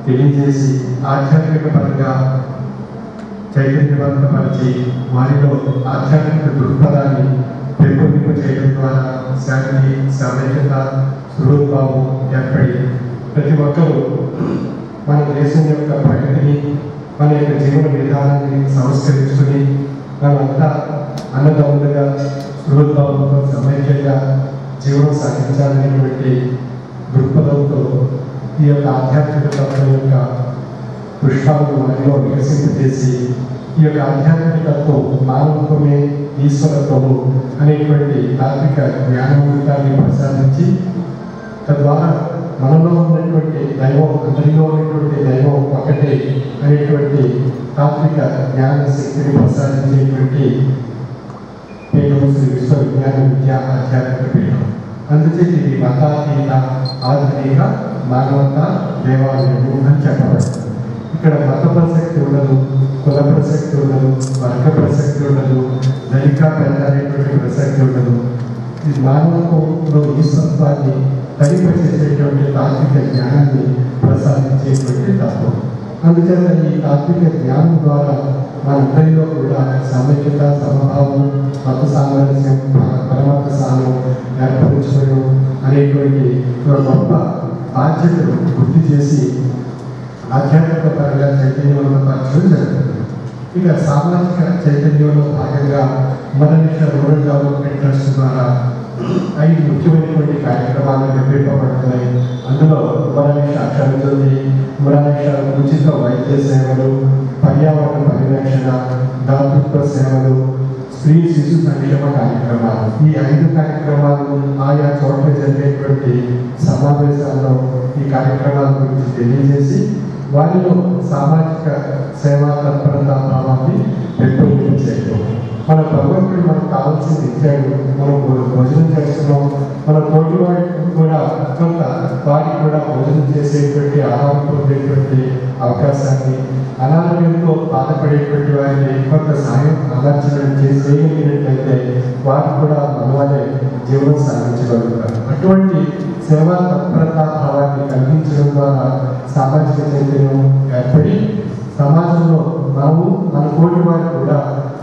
తెలియజేసి ఆధ్యాత్మిక పరంగా చైతన్యవంతపరిచి వారిలో ఆధ్యాత్మిక దృక్పథాన్ని పెంపొందింప చేయడం ద్వారా శాంతి, సమైక్యత, సుహృద్భావం ఏర్పడి ప్రతి ఒక్కరూ మన దేశం యొక్క ప్రగతిని, మన యొక్క జీవన విధానాన్ని సంస్కరించుకుని వాళ్ళంతా అన్నదమ్ములుగా సుహృద్భావంతో సమైక్యంగా జీవనం సాగించాలనేటువంటి దృక్పథంతో ఈ యొక్క ఆధ్యాత్మిక తత్వం యొక్క పుష్పాలను మనలో వికసింపజేసి ఈ యొక్క ఆధ్యాత్మిక తత్వం మానవత్వమే ఈశ్వరత్వము అనేటువంటి తాత్విక జ్ఞానామృతాన్ని ప్రసాదించి తద్వారా మనలో ఉన్నటువంటి దైవం, అందరిలో ఉన్నటువంటి దైవం ఒకటే అనేటువంటి తాత్విక జ్ఞాన శక్తిని ప్రసాదించేటువంటి పీఠం శ్రీ విశ్వవిజ్ఞాన విద్యా ఆధ్యాత్మిక పీఠం. అందుచేత ఇది మతాతీత ఆధునిక మానవత దేవాలయము అని చెప్పబడుతుంది. ఇక్కడ మత ప్రసక్తి ఉండదు, కుల ప్రసక్తి ఉండదు, వర్గ ప్రసక్తి ఉండదు, ధనిక పెద్ద అనేటువంటి ప్రసక్తి ఉండదు. ఈ మానవత్వంలో ఈశ్వరత్వాన్ని తరిపచేసేటువంటి తాత్విక జ్ఞానాన్ని ప్రసాదించేటువంటి తత్వం. అందుచేత ఈ తాత్విక జ్ఞానం ద్వారా మనందరిలో కూడా సమైక్యత, సమభావం, మత సామరస్యం, పరమత స్థానం ఏర్పరచుకోవడం అనేటువంటి గొప్ప బాధ్యతను గుర్తు చేసి ఆధ్యాత్మిక పరంగా చైతన్యవంతపరచడం జరుగుతుంది. ఇక సామాజిక చైతన్యంలో భాగంగా ఉమరనిష రూరల్ డెవలప్మెంట్ ట్రస్ట్ ద్వారా 5 ముఖ్యమైనటువంటి కార్యక్రమాలు నిర్వహింపబడుతున్నాయి. అందులో ఉమరనిష అక్షరజ్యోతి, ఉమరనిష ఉచిత వైద్య సేవలు, పర్యావరణ పరిరక్షణ, దాతృత్వ సేవలు, స్త్రీ శిశు సంక్షేమ కార్యక్రమాలు. ఈ 5 కార్యక్రమాలు ఆయా చోట్ల జరిగేటువంటి సమావేశాల్లో ఈ కార్యక్రమాల గురించి తెలియజేసి వారిలో సామాజిక సేవా తత్పరతా భావాన్ని పెంపొందించేయడం. మన భగవంతుడు మనకు కావాల్సింది ఇచ్చాడు, మనం భోజనం చేస్తున్నాం, మన తోటి వాడికి కూడా కొంత వారికి కూడా భోజనం చేసేటువంటి, ఆహారం పొందేటువంటి అవకాశాన్ని, అనారోగ్యంతో బాధపడేటువంటి వారిని కొంత సాయం ఆలోచన చేయగలిగినట్లయితే వారు కూడా మనవాళ్ళే జీవనం సాగించగలుగుతారు. అటువంటి సేవా తత్పరతా భావాన్ని కల్పించడం ద్వారా సామాజిక చైతన్యం ఏర్పడి సమాజంలో మనము మన తోటి వారు కూడా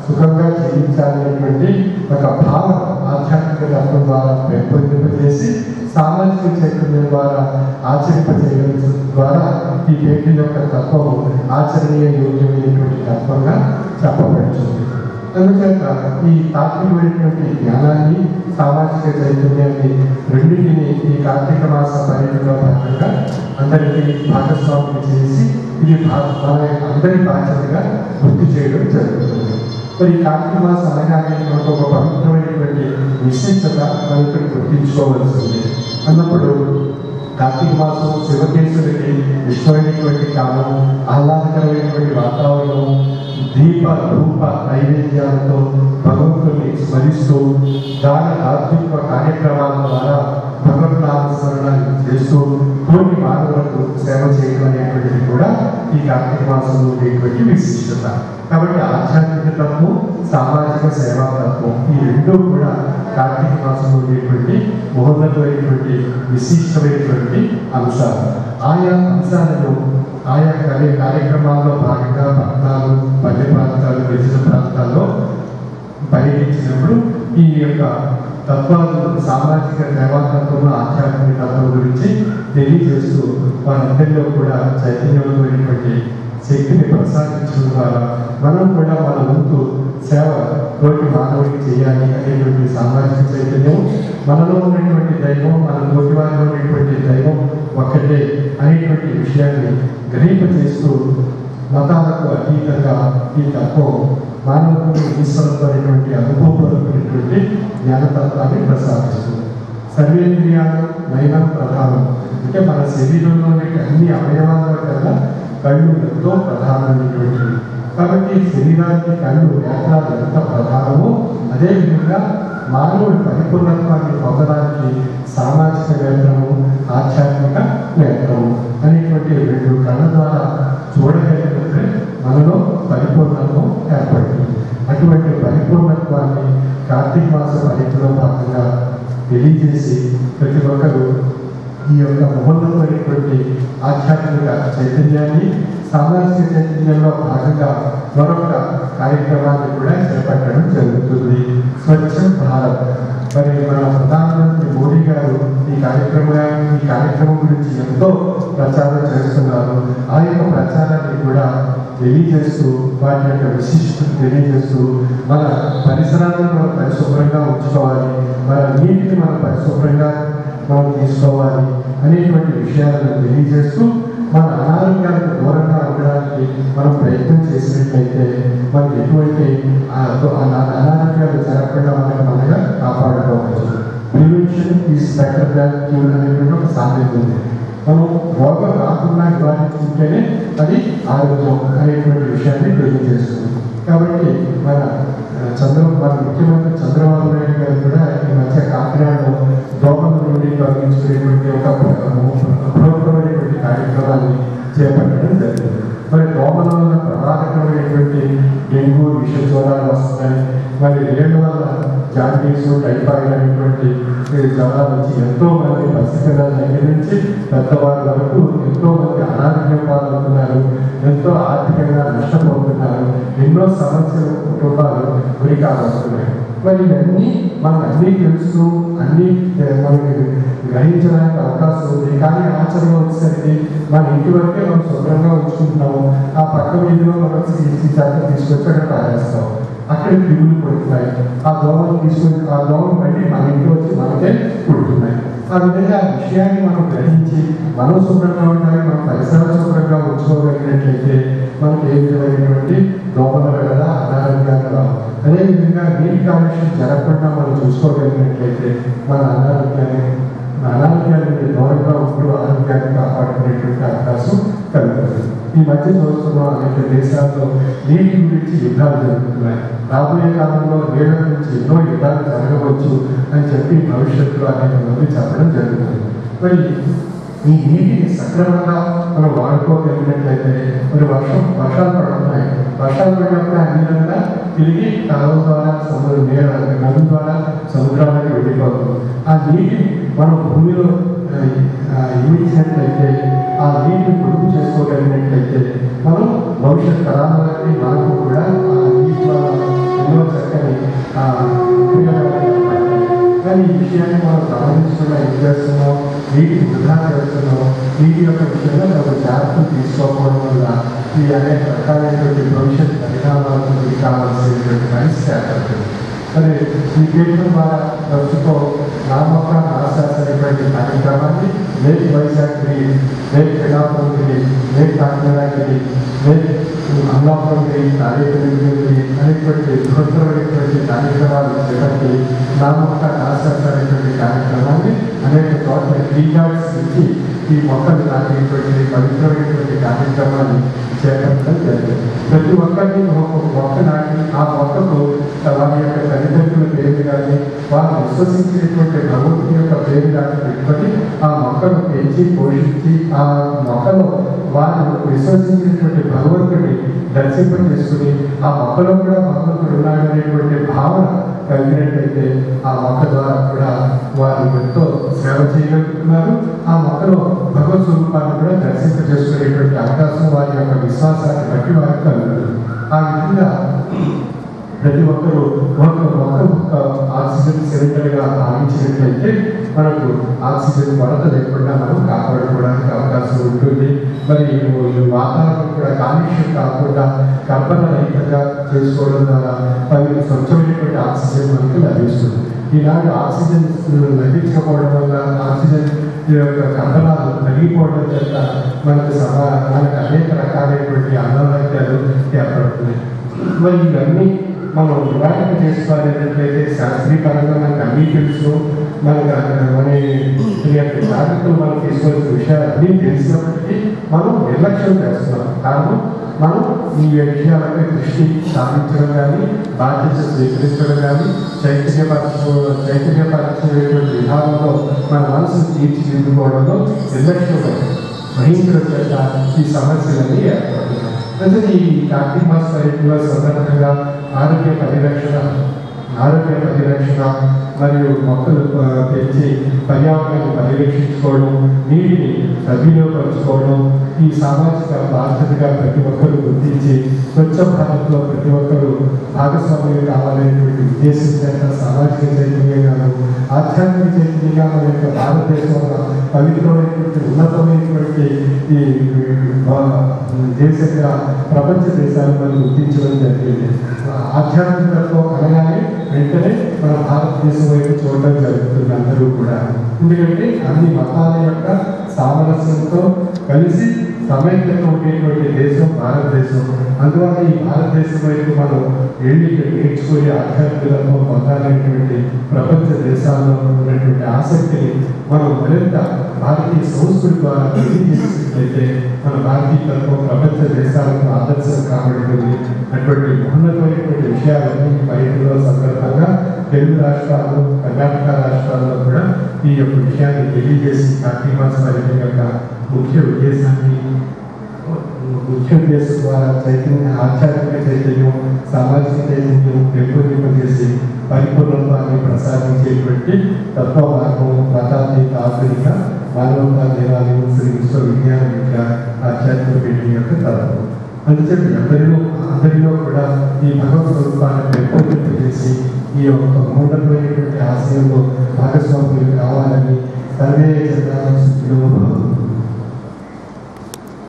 సుఖంగా జీవించాలనేటువంటి ఒక భావన ఆధ్యాత్మిక తత్వం ద్వారా పెంపొందింపజేసి సామాజిక చైతన్యం ద్వారా ఆచరింపజేయడం ద్వారా ఈ పేటీ యొక్క తత్వం ఆచరణీయ యోగ్యమైనటువంటి తత్వంగా చెప్పబడుతుంది. అందుచేత ఈ తాత్వికమైనటువంటి జ్ఞానాన్ని, సామాజిక చైతన్యాన్ని రెండింటినీ ఈ కార్తీక మాస పర్యటనలో భాగంగా అందరికీ భాగస్వామ్యం చేసి ఇది మన అందరి బాధ్యతగా గుర్తు చేయడం జరుగుతుంది. మరి కార్తీక మాసం అనగానే మనకు ఒక పవిత్రమైనటువంటి విశిష్టత మనం ఇక్కడ గుర్తించుకోవాల్సింది. అన్నప్పుడు కార్తీక మాసం శివకేశుడికి ఇష్టమైనటువంటి కాలం, ఆహ్లాదకరమైనటువంటి వాతావరణం, దీప రూప నైవేద్యాలతో భగవంతుని స్మరిస్తూ దాన ఆధ్యాత్మిక కార్యక్రమాల ద్వారా భగవద్నామస్మరణ చేస్తూ తోటి మానవులకు సేవ చేయడం అనేటువంటిది కూడా ఈ కార్తీక మాసంలో ఉండేటువంటి విశిష్టత. కాబట్టి ఆధ్యాత్మిక తత్వం, సామాజిక సేవా తత్వం ఈ రెండూ కూడా కార్తీక మాసంలో ఉండేటువంటి మహోన్నతమైనటువంటి విశిష్టమైనటువంటి అంశాలు. ఆయా అంశాలను ఆయా కార్యక్రమాల్లో భాగంగా పట్టణాలు, పల్లె ప్రాంతాలు, గిరిజన ప్రాంతాల్లో పర్యటించినప్పుడు ఈ యొక్క తత్వాలు, సామాజిక సేవాతత్వం, ఆధ్యాత్మిక తత్వం గురించి తెలియజేస్తూ వారందరిలో కూడా చైతన్యవంతమైనటువంటి శక్తిని ప్రసాదించడం ద్వారా మనం కూడా మన వంతు సేవ తోటి మానవుడికి చేయాలి అనేటువంటి సామాజిక చైతన్యం, మనలో ఉన్నటువంటి దైవం, మన తోటి వారిలో ఉన్నటువంటి దైవం ఒక్కటే అనేటువంటి విషయాన్ని గ్రహింపజేస్తూ మతాలకు అతీతంగా ఈ తత్వం మానవులకు ఈశ్వరత్వమైనటువంటి అనుభవపూర్వకమైనటువంటి జ్ఞానతత్వాన్ని ప్రసాదిస్తుంది. సర్వేంద్రియాలు నయనం ప్రధానం, అంటే మన శరీరంలో అన్ని అవయవాల కన్నా కళ్ళు ఎంతో ప్రధానమైనటువంటివి. కాబట్టి శరీరానికి కళ్ళు, నేత్రాలు ఎంత ప్రధానమో అదేవిధంగా మానవుడి పరిపూర్ణత్వాన్ని పొందడానికి సామాజిక నేత్రము, ఆధ్యాత్మిక నేత్రము అనేటువంటి 2 కళ్ళ ద్వారా చూడగలిగితే మనలో పరిపూర్ణత్వం ఏర్పడుతుంది. అటువంటి పరిపూర్ణత్వాన్ని కార్తీక మాస పర్యటనలో భాగంగా తెలియజేసి ప్రతి ఒక్కరూ ఈ యొక్క మహోన్నతమైనటువంటి ఆధ్యాత్మిక చైతన్యాన్ని సామాజిక చైతన్యంలో భాగంగా మరొక కార్యక్రమాన్ని కూడా చేపట్టడం జరుగుతుంది. స్వచ్ఛ భారత్. మరి మన ప్రధానమంత్రి మోడీ గారు ఈ కార్యక్రమం గురించి ఎంతో ప్రచారం చేస్తున్నారు. ఆ యొక్క ప్రచారాన్ని కూడా తెలియజేస్తూ వాటి యొక్క విశిష్టతను తెలియజేస్తూ మన పరిసరాలను మనం పరిశుభ్రంగా ఉంచుకోవాలి, మన నీటిని మనం పరిశుభ్రంగా మనం తీసుకోవాలి అనేటువంటి విషయాలను తెలియజేస్తూ మన అనారోగ్యాలకు దూరంగా ఉండడానికి మనం ప్రయత్నం చేసినట్లయితే మనకి ఎటువంటి అనారోగ్యాలు జరగకుండా మనగా కాపాడుకోవచ్చు. Prevention is better than cure అనేటువంటి ఒక సామెత ఉంది. మనం రోగం రాకుండా నివారించుకుంటేనే అది ఆరోగ్యం అనేటువంటి విషయాన్ని తెలియజేస్తుంది. కాబట్టి మన ముఖ్యమంత్రి చంద్రబాబు నాయుడు గారు కూడా ఈ మధ్య కాకినాడలో దోమల నుండి తొలగించుకునేటువంటి ఒక అప్రమత్తమైనటువంటి కార్యక్రమాన్ని చేపట్టడం జరిగింది. మరి దోమల వల్ల ప్రమాదకరమైనటువంటి డెంగ్యూ విష జ్వరాలు వస్తున్నాయి. మరి రేళ్ళ వల్ల జాండీస్ టైఫాయిడ్ అనేటువంటి జ్వరాలు వచ్చి ఎంతో మంది పసిపిల్లల దగ్గర నుంచి పెద్దవాళ్ళ వరకు ఎంతో మంది అనారోగ్యం పాల్గొంటున్నారు, ఎంతో ఆర్థికంగా నష్టపోతున్నారు, ఎన్నో సమస్యలు కుటుంబాలు గురికావస్తున్నాయి. మరి ఇవన్నీ మనకు అన్నీ తెలుస్తూ అన్నీ మనకి గ్రహించడానికి అవకాశం ఉంది. కానీ ఆచరణ వచ్చేసరికి మన ఇంటి వరకే మనం శుభ్రంగా ఉంచుకుంటున్నాము. ఆ పక్క వీధిలో మనం తీసుకొచ్చి అక్కడ పారేస్తాం. అక్కడ క్రిములు పడుతున్నాయి. ఆ దోమలు బట్టి మన ఇంట్లో వచ్చి మనకే పుడుతున్నాయి. ఆ విధంగా ఆ విషయాన్ని మనం గ్రహించి మనం శుభ్రంగా ఉండాలి, మన పరిసరాలు శుభ్రంగా ఉంచుకోగలిగినట్లయితే మనకి ఏ విధమైనటువంటి దోమల వల్ల అనారోగ్యాలు రావు. అదేవిధంగా నీటి కాలుష్యం జరగకుండా మనం చూసుకోగలిగినట్లయితే మన అనారోగ్యాన్ని దూరంగా ఉంటూ ఆరోగ్యాన్ని కాపాడుకునేటువంటి అవకాశం కలుగుతుంది. ఈ మధ్య చూస్తున్న అనేక దేశాల్లో నీటి గురించి యుద్ధాలు జరుగుతున్నాయి. రాబోయే కాలంలో నీళ్ళ గురించి ఎన్నో యుద్ధాలు జరగవచ్చు అని చెప్పి భవిష్యత్తులో అనేక మంది చెప్పడం జరుగుతుంది. మరి ఈ నీటిని సక్రమంగా మనం వాడుకోగలిగినట్లయితే మరి వర్షాలు పడుతున్నాయి. వర్షాలు పడినప్పుడు ఆ నీళ్ళంతా తిరిగి కాలువ ద్వారా నది ద్వారా సముద్రానికి వెళ్ళిపోతుంది. ఆ నీటిని మనం భూమిలో ఇమిడిచినట్లయితే, ఆ నీటిని పొదుపు చేసుకోగలిగినట్లయితే మనం భవిష్యత్ తరాలకి మనకు కూడా ఆ నీటి వల్ల ఎన్నో చక్కని కానీ ఈ విషయాన్ని మనం గమనించకుండా ఏం చేస్తున్నాం, నీటిని వృధా చేస్తున్నాం. నీటి యొక్క విషయంలో మనం జాగ్రత్తలు తీసుకోకపోవడం వల్ల ఈ అనేక రకాలైనటువంటి భవిష్యత్ పరిణామాలకు గురి కావాల్సినటువంటి పరిస్థితి ఏర్పడుతుంది. మరి ఈ కేంద్రం ద్వారా ప్రస్తుతం నామక నాశాసనటువంటి కార్యక్రమాన్ని లేక్ వైజాగ్ గిరి, లేక్ పిఠాపురం గిరి, లేక్ కాకినాడ గిరి, లేక్ అమలాపురం గిరి, తాడేపల్లి గిరి అనేటువంటి బృహత్తరమైనటువంటి కార్యక్రమాలు చేపట్టి నామక నాశాసనటువంటి కార్యక్రమాన్ని అనేక చోట్ల ట్రీ గార్డ్స్ నుంచి ఈ మొక్కలు నాటేటువంటి పవిత్రమైనటువంటి కార్యక్రమాన్ని చేపట్టడం జరిగింది. ప్రతి ఒక్కరిని ఒక మొక్క నాటి ఆ మొక్కకు వారి యొక్క తల్లిదండ్రుల పేరు కానీ వారు విశ్వసించినటువంటి భగవంతుని యొక్క పేరు కానీ పెట్టుకొని ఆ మొక్కను పెంచి పోషించి ఆ మొక్కలో వారు విశ్వసించినటువంటి భగవంతుడిని దర్శింపజేసుకుని ఆ మొక్కలో కూడా భగవంతుడు ఉన్నాడు అనేటువంటి భావన కలిగినట్లయితే ఆ మొక్క ద్వారా కూడా వారు ఎంతో సేవ చేయగలుగుతున్నారు. ఆ మొక్కలో భగవత్ స్వరూపాన్ని కూడా దర్శింపజేసుకునేటువంటి అవకాశం వారి యొక్క విశ్వాసాన్ని బట్టి వారికి కలుగుతుంది. ఆ విధంగా ప్రతి ఒక్కరూ ఒక ఆక్సిజన్ సిలిండర్గా భావించినట్లయితే మనకు ఆక్సిజన్ కొరత లేకుండా మనం కాపాడుకోవడానికి అవకాశం ఉంటుంది. మరి ఈ వాతావరణం కూడా కాలుష్యం కాకుండా కర్బన రహితంగా చేసుకోవడం ద్వారా మరి స్వచ్ఛమైనటువంటి ఆక్సిజన్ మనకు లభిస్తుంది. ఈనాడు ఆక్సిజన్ లభించకపోవడం వల్ల ఆక్సిజన్ యొక్క కర్బనాలు తగ్గిపోవడం చేత మనకు అనేక రకాలైనటువంటి అనారోగ్యాలు ఏర్పడుతున్నాయి. మరి ఇవన్నీ మనం నివారణ చేసుకోవాలన్నట్లయితే శాస్త్రీయపరంగా మనకు అన్నీ తెలుసు. మన జాగ్రత్తలు మనం తీసుకోవాల్సిన విషయాలు అన్నీ తెలిసినప్పటికీ మనం నిర్లక్ష్యం చేస్తున్నాం. కారణం మనం ఈ విషయాలపై దృష్టి సాధించడం కానీ బాధ్యత స్వీకరించడం కానీ చైతన్యపరచేటువంటి విధానంలో మన మనసును తీర్చిదిద్దుకోవడంలో నిర్లక్ష్యం వహించడం చేత ఈ సమస్యలన్నీ ఏర్పడుతున్నాయి. ప్రజలు ఈ కార్తీక మాస పర్యటనలో సందర్భంగా ఆరోగ్య పరిరక్షణ మరియు మొక్కలు పెంచి పర్యావరణాన్ని పరిరక్షించుకోవడం, నీటిని సద్వినియోగపరచుకోవడం ఈ సామాజిక బాధ్యతగా ప్రతి ఒక్కరూ గుర్తించి స్వచ్ఛ భారత్లో ప్రతి ఒక్కరూ భాగస్వామ్యం కావాలనేటువంటి ఉద్దేశం చేత సామాజిక చైతన్యంగాను ఆధ్యాత్మిక చైతన్యంగా మన యొక్క భారతదేశంలో పవిత్రమైనటువంటి ఉన్నతమైనటువంటి ఈ దేశంగా ప్రపంచ దేశాలను మనం గుర్తించడం జరిగింది. ఆధ్యాత్మికతత్వం అనగానే వెంటనే మన భారతదేశం వైపు చూడడం జరుగుతుంది అందరూ కూడా. ఎందుకంటే అన్ని మతాల యొక్క సామరస్యంతో కలిసి సమైక్యత ఉండేటువంటి దేశం భారతదేశం. అందువల్ల ఈ భారతదేశం వైపు మనం నేర్చుకుని ఆధ్యాత్మికతత్వం పొందాలనేటువంటి ప్రపంచ దేశాల్లో ఉన్నటువంటి ఆసక్తిని మనం మరింత భారతీయ సంస్కృతి ద్వారా తెలియజేసినట్లయితే మన భారతీయ తత్వం ప్రపంచ దేశాలకు ఆదర్శం కాబడుతుంది. అటువంటి ఉన్నతమైనటువంటి విషయాలన్నీ పర్యటనలో సందర్భంగా తెలుగు రాష్ట్రాల్లో, కర్ణాటక రాష్ట్రాల్లో కూడా ఈ యొక్క విషయాన్ని తెలియజేసి కార్తీక మాస పర్యటన యొక్క ముఖ్య ఉద్దేశం ద్వారా చైతన్య ఆధ్యాత్మిక చైతన్యం, సామాజిక చైతన్యం పెంపొందింపజేసి పరిపూర్ణత్వాన్ని ప్రసాదించేటువంటి తత్వ మార్గం ప్రతాతీత ఆధునిక మానవతా దినాలు శ్రీ విశ్వవిజ్ఞాన యొక్క ఆధ్యాత్మిక పీఠం యొక్క తత్వం. అందుచేత అందరిలో కూడా ఈ భగవత్ స్వరూపాన్ని పెంపొందింపజేసి ఈ యొక్క ఉన్నతమైనటువంటి ఆశయంలో భాగస్వాములు కావాలని సర్వే జనాలు